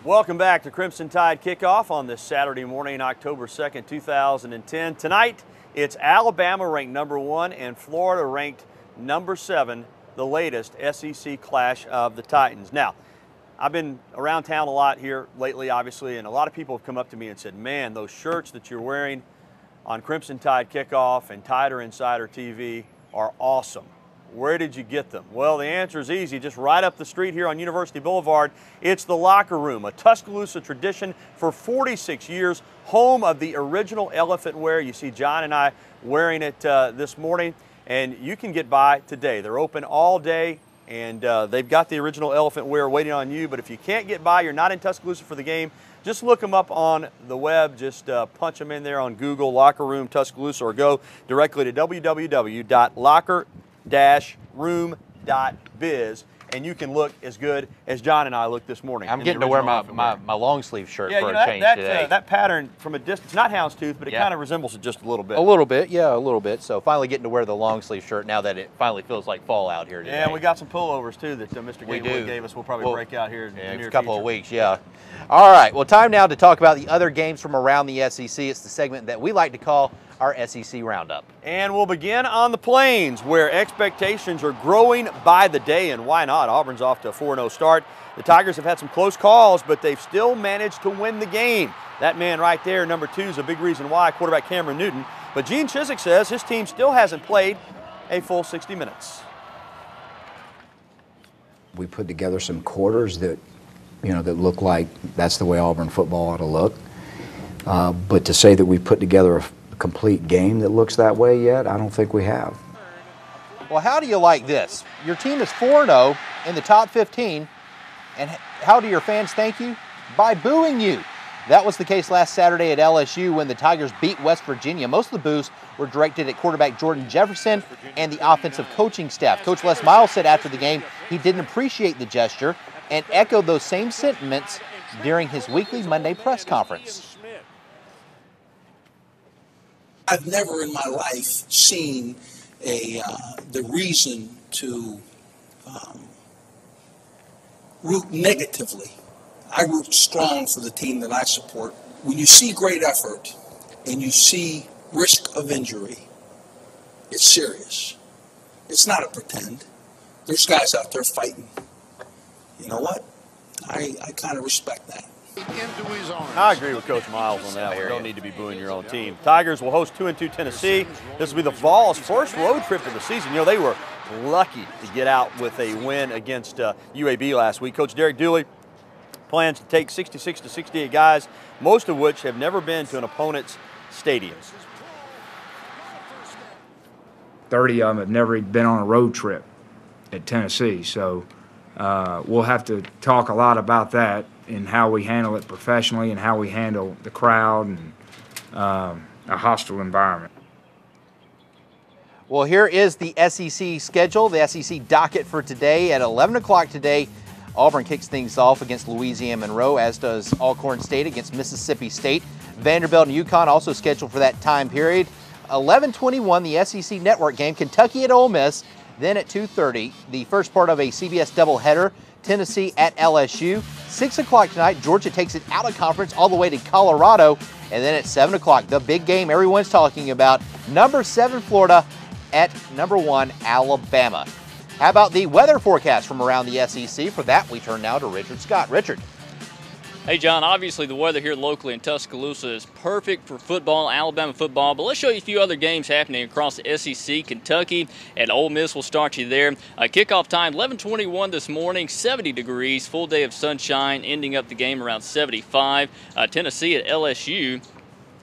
Welcome back to Crimson Tide Kickoff on this Saturday morning, October 2nd, 2010. Tonight, it's Alabama ranked #1 and Florida ranked #7, the latest SEC clash of the Titans. Now, I've been around town a lot here lately, obviously, and a lot of people have come up to me and said, man, those shirts that you're wearing on Crimson Tide Kickoff and Tider Insider TV are awesome. Where did you get them? Well, the answer is easy. Just right up the street here on University Boulevard, it's the Locker Room, a Tuscaloosa tradition for 46 years, home of the original elephant wear. You see John and I wearing it this morning, and you can get by today. They're open all day, and they've got the original elephant wear waiting on you. But if you can't get by, you're not in Tuscaloosa for the game, just look them up on the web. Just punch them in there on Google, Locker Room Tuscaloosa, or go directly to www.locker-room.biz, and you can look as good as John and I look this morning. I'm getting to wear my long sleeve shirt for a change today. That pattern from a distance, not houndstooth, but it kind of resembles it just a little bit. A little bit, yeah, a little bit. So finally getting to wear the long sleeve shirt now that it finally feels like fall out here today. Yeah, and we got some pullovers too that Mr. Gateway gave us. We'll probably break out here in the near a couple future. of weeks, yeah. All right, well, time now to talk about the other games from around the SEC. It's the segment that we like to call our SEC Roundup. And we'll begin on the Plains, where expectations are growing by the day, and why not? Auburn's off to a 4-0 start. The Tigers have had some close calls, but they've still managed to win the game. That man right there, #2, is a big reason why, quarterback Cameron Newton. But Gene Chizik says his team still hasn't played a full 60 minutes. We put together some quarters that, that look like that's the way Auburn football ought to look. But to say that we put together a complete game that looks that way yet, I don't think we have. Well, how do you like this? Your team is 4-0 in the top 15, and how do your fans thank you? By booing you. That was the case last Saturday at LSU when the Tigers beat West Virginia. Most of the boos were directed at quarterback Jordan Jefferson and the offensive coaching staff. Coach Les Miles said after the game he didn't appreciate the gesture and echoed those same sentiments during his weekly Monday press conference. I've never in my life seen the reason to root negatively. I root strong for the team that I support. When you see great effort and you see risk of injury, it's serious. It's not a pretend. There's guys out there fighting. You know what? I kind of respect that. I agree with Coach Miles on that. You don't need to be booing your own team. Tigers will host 2-2 Tennessee. This will be the Vols' first road trip of the season. They were lucky to get out with a win against UAB last week. Coach Derek Dooley plans to take 66 to 68 guys, most of which have never been to an opponent's stadium. 30 of them have never been on a road trip at Tennessee, so we'll have to talk a lot about that and how we handle it professionally and how we handle the crowd and a hostile environment. Well, here is the SEC schedule, the SEC docket for today. At 11 o'clock today, Auburn kicks things off against Louisiana Monroe, as does Alcorn State against Mississippi State. Vanderbilt and UConn also scheduled for that time period. 11:21, the SEC Network game, Kentucky at Ole Miss. Then at 2:30, the first part of a CBS doubleheader, Tennessee at LSU. 6 o'clock tonight, Georgia takes it out of conference all the way to Colorado. And then at 7 o'clock, the big game everyone's talking about, #7 Florida at #1 Alabama. How about the weather forecast from around the SEC? For that, we turn now to Richard Scott. Richard. Hey, John, obviously the weather here locally in Tuscaloosa is perfect for football, Alabama football, but let's show you a few other games happening across the SEC. Kentucky and Ole Miss will start you there. Kickoff time, 11:21 this morning, 70 degrees, full day of sunshine, ending up the game around 75. Tennessee at LSU.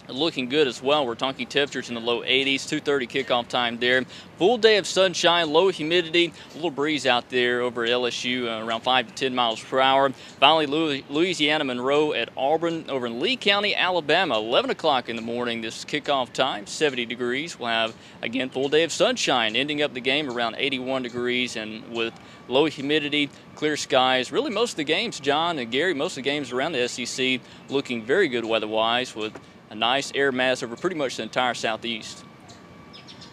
Looking good as well. We're talking temperatures in the low 80s, 2:30 kickoff time there. Full day of sunshine, low humidity, a little breeze out there over at LSU, around 5 to 10 miles per hour. Finally, Louisiana Monroe at Auburn over in Lee County, Alabama, 11 o'clock in the morning. This kickoff time, 70 degrees. We'll have, again, full day of sunshine, ending up the game around 81 degrees, and with low humidity, clear skies. Really, most of the games, John and Gary, most of the games around the SEC looking very good weather-wise, with a nice air mass over pretty much the entire southeast.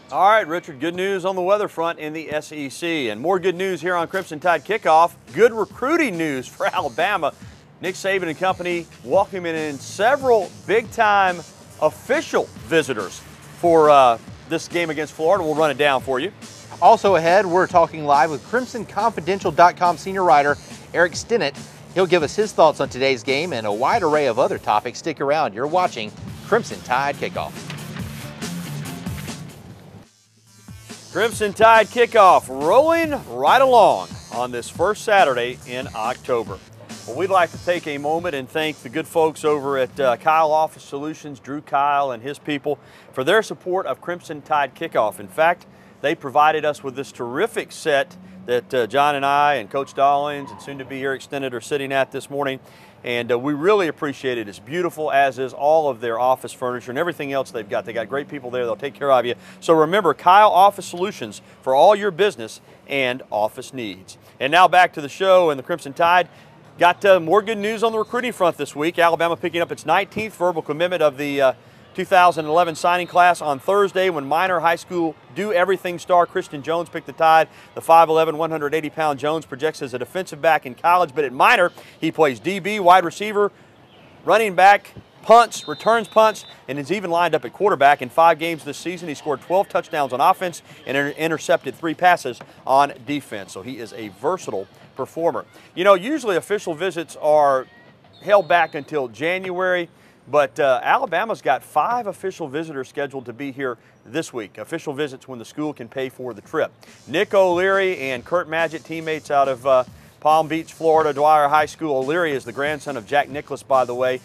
All right, Richard, good news on the weather front in the SEC, and more good news here on Crimson Tide Kickoff. Good recruiting news for Alabama. Nick Saban and company welcoming in several big-time official visitors for this game against Florida. We'll run it down for you. Also ahead, we're talking live with CrimsonConfidential.com senior writer Eric Stinnett. He'll give us his thoughts on today's game and a wide array of other topics. Stick around. You're watching Crimson Tide Kickoff. Crimson Tide Kickoff rolling right along on this first Saturday in October. Well, we'd like to take a moment and thank the good folks over at Kyle Office Solutions, Drew Kyle and his people, for their support of Crimson Tide Kickoff. In fact, they provided us with this terrific set that John and I and Coach Dollins and soon to be Eric Stinnett are sitting at this morning. And we really appreciate it. It's beautiful, as is all of their office furniture and everything else they've got. They got great people there. They'll take care of you. So remember, Kyle Office Solutions for all your business and office needs. And now back to the show and the Crimson Tide. Got more good news on the recruiting front this week. Alabama picking up its 19th verbal commitment of the 2011 signing class on Thursday when Minor High School do-everything star Christian Jones picked the Tide. The 5'11", 180-pound Jones projects as a defensive back in college, but at Minor, he plays DB, wide receiver, running back, punts, returns punts, and is even lined up at quarterback. In 5 games this season, he scored 12 touchdowns on offense and intercepted 3 passes on defense. So he is a versatile performer. You know, usually official visits are held back until January, but Alabama's got 5 official visitors scheduled to be here this week. Official visits when the school can pay for the trip. Nick O'Leary and Kurt Magid, teammates out of Palm Beach, Florida, Dwyer High School. O'Leary is the grandson of Jack Nicklaus, by the way.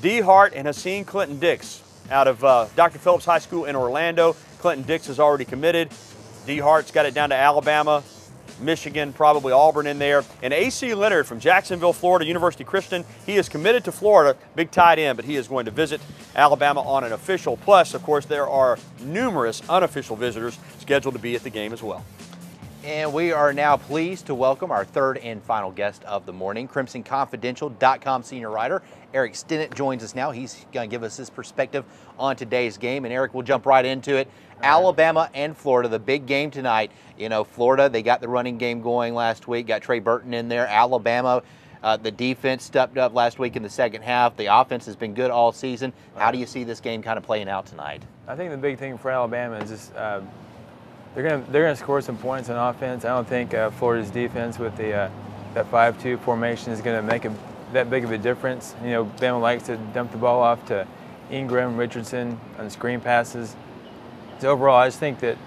D. Hart and Haseen Clinton Dix out of Dr. Phillips High School in Orlando. Clinton Dix is already committed. D. Hart's got it down to Alabama, Michigan, probably Auburn in there. And A.C. Leonard from Jacksonville, Florida, University Christian. He is committed to Florida, big tight end, but he is going to visit Alabama on an official. Plus, of course, there are numerous unofficial visitors scheduled to be at the game as well. And we are now pleased to welcome our third and final guest of the morning. CrimsonConfidential.com senior writer Eric Stinnett joins us now. He's going to give us his perspective on today's game. And Eric, we'll jump right into it. Alabama and Florida, the big game tonight. You know, Florida, they got the running game going last week, got Trey Burton in there. Alabama, the defense stepped up last week in the second half. The offense has been good all season. How do you see this game kind of playing out tonight? I think the big thing for Alabama is just they're gonna score some points on offense. I don't think Florida's defense with the that 5-2 formation is going to make that big of a difference. You know, Bama likes to dump the ball off to Ingram, Richardson on screen passes. So overall, I just think that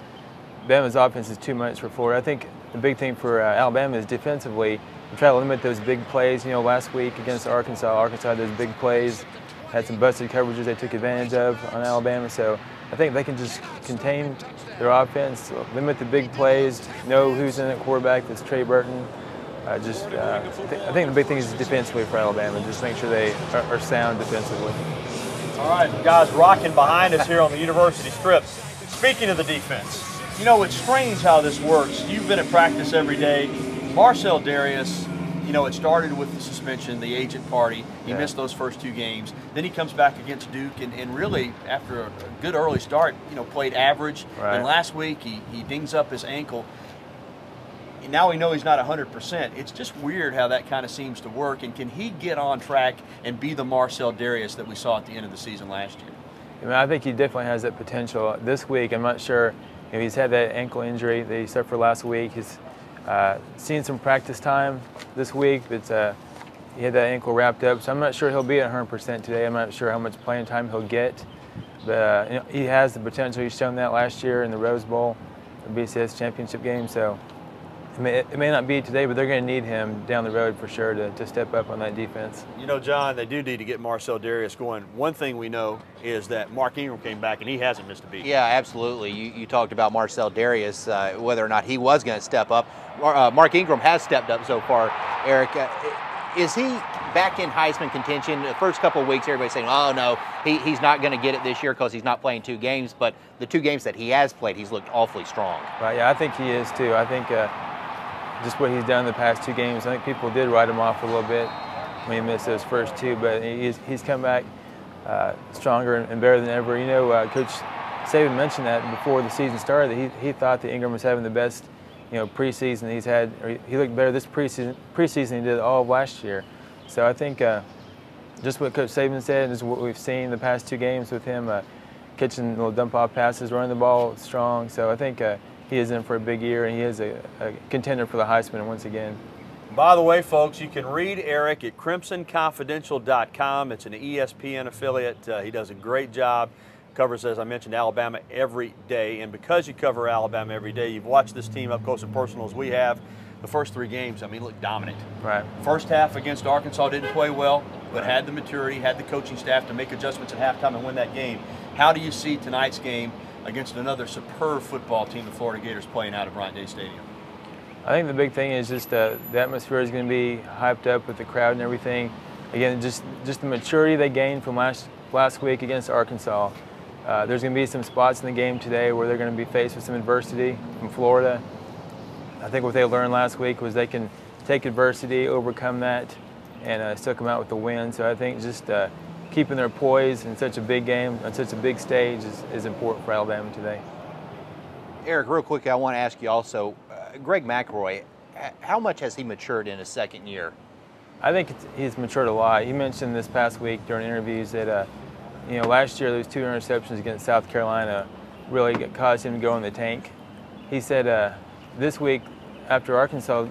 Bama's offense is too much for Florida. I think the big thing for Alabama is defensively, to try to limit those big plays. You know, last week against Arkansas had those big plays, had some busted coverages they took advantage of on Alabama. So I think they can just contain their offense, limit the big plays, know who's in at quarterback. That's Trey Burton. I think the big thing is defensively for Alabama. Just make sure they are sound defensively. All right, guys rocking behind us here on the University Strip. Speaking of the defense, you know, it's strange how this works. You've been at practice every day. Marcel Darius, you know, it started with the suspension, the agent party. He missed those first 2 games. Then he comes back against Duke and really, after a good early start, you know, played average. Right. And last week, he dings up his ankle. And now we know he's not 100%. It's just weird how that kind of seems to work. And can he get on track and be the Marcel Darius that we saw at the end of the season last year? I mean, I think he definitely has that potential. This week, I'm not sure. You know, he's had that ankle injury that he suffered last week. He's seen some practice time this week, but he had that ankle wrapped up. So I'm not sure he'll be at 100% today. I'm not sure how much playing time he'll get. But you know, he has the potential. He's shown that last year in the Rose Bowl, the BCS championship game. So it may not be today, but they're going to need him down the road for sure to step up on that defense. You know, John, they do need to get Marcel Darius going. One thing we know is that Mark Ingram came back, and he hasn't missed a beat. Yeah, absolutely. You talked about Marcel Darius, whether or not he was going to step up. Mark Ingram has stepped up so far. Eric, is he back in Heisman contention? The first couple of weeks, everybody's saying, oh, no, he's not going to get it this year because he's not playing 2 games. But the 2 games that he has played, he's looked awfully strong. Right, yeah, I think he is too. I think just what he's done in the past 2 games, I think people did write him off a little bit when he missed those first 2, but he's come back stronger and better than ever. You know, Coach Saban mentioned that before the season started, that he thought that Ingram was having the best, you know, preseason he's had. Or he looked better this preseason than he did all of last year. So I think just what Coach Saban said is what we've seen the past 2 games with him catching little dump-off passes, running the ball strong. So I think he is in for a big year, and he is a contender for the Heisman once again. By the way, folks, you can read Eric at crimsonconfidential.com. It's an ESPN affiliate. He does a great job. Covers, as I mentioned, Alabama every day. And because you cover Alabama every day, you've watched this team up close and personal as we have. The first 3 games, I mean, look dominant. Right. First half against Arkansas didn't play well, but had the maturity, had the coaching staff to make adjustments at halftime and win that game. How do you see tonight's game against another superb football team, the Florida Gators, playing out at Bryant-Denny Stadium? I think the big thing is just the atmosphere is going to be hyped up with the crowd and everything. Again, just the maturity they gained from last week against Arkansas. There's going to be some spots in the game today where they're going to be faced with some adversity from Florida. I think what they learned last week was they can take adversity, overcome that, and still come out with the win. So I think just keeping their poise in such a big game, on such a big stage is important for Alabama today. Eric, real quick, I want to ask you also, Greg McElroy, how much has he matured in his second year? I think he's matured a lot. He mentioned this past week during interviews that last year those 2 interceptions against South Carolina really caused him to go in the tank. He said this week after Arkansas,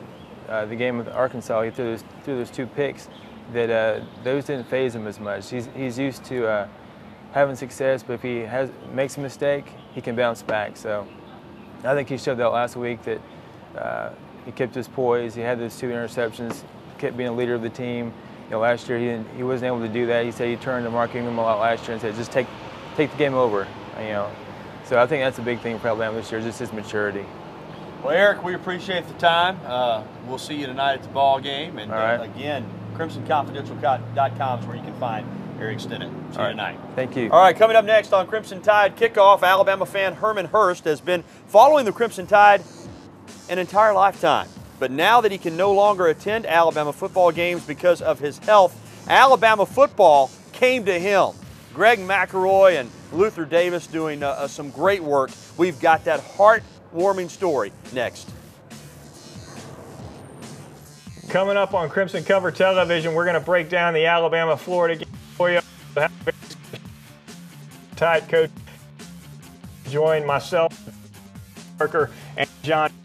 the game with Arkansas, he threw those 2 picks, that those didn't faze him as much. He's used to having success, but if he makes a mistake, he can bounce back. So I think he showed that last week that he kept his poise. He had those 2 interceptions, kept being a leader of the team. Last year he wasn't able to do that. He said he turned to Mark Ingram a lot last year and said, just take the game over. So I think that's a big thing for Alabama this year, just his maturity. Well, Eric, we appreciate the time. We'll see you tonight at the ball game. And again, crimsonconfidential.com is where you can find Eric Stinnett. See you tonight. Thank you. All right, coming up next on Crimson Tide Kickoff, Alabama fan Herman Hurst has been following the Crimson Tide an entire lifetime. But now that he can no longer attend Alabama football games because of his health, Alabama football came to him. Greg McElroy and Luther Davis doing some great work. We've got that heartwarming story next. Coming up on Crimson Cover Television, we're going to break down the Alabama-Florida game for you. Tide coach join myself, Parker, and John